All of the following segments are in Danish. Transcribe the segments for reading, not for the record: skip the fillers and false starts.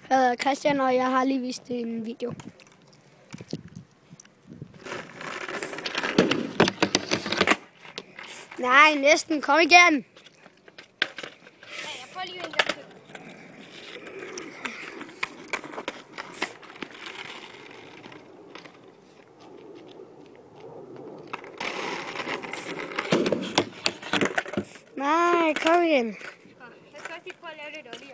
hedder Christian, og jeg har lige vist en video. Nej, næsten. Kom igen. Ja, jeg får lige en gang til. Nej, kom igen. Jeg skal også lige prøve at lave lidt olie.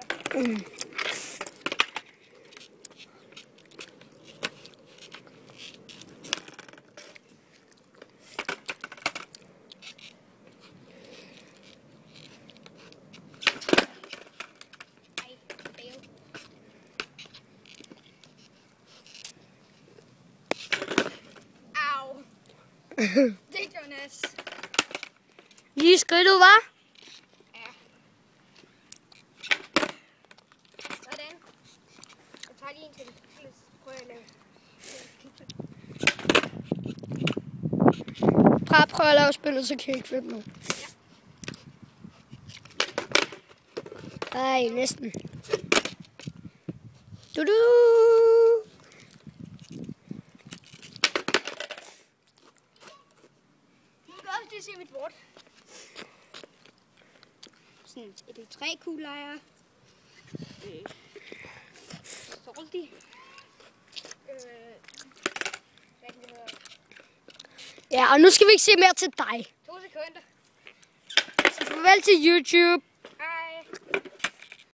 Au. Det er Jonas. Lige skridtet, hva'? Ja. Sådan. Jeg tager lige en til. Så prøver jeg at lave. Prøv at lave spillet, så kan jeg ikke flytte nu. Ej, næsten. Du. Nu kan også lige se mit bord. Sådan et trækuglejer. Salty. Hvad kan det hedde? Ja, og nu skal vi ikke se mere til dig. 2 sekunder. Så farvel til YouTube.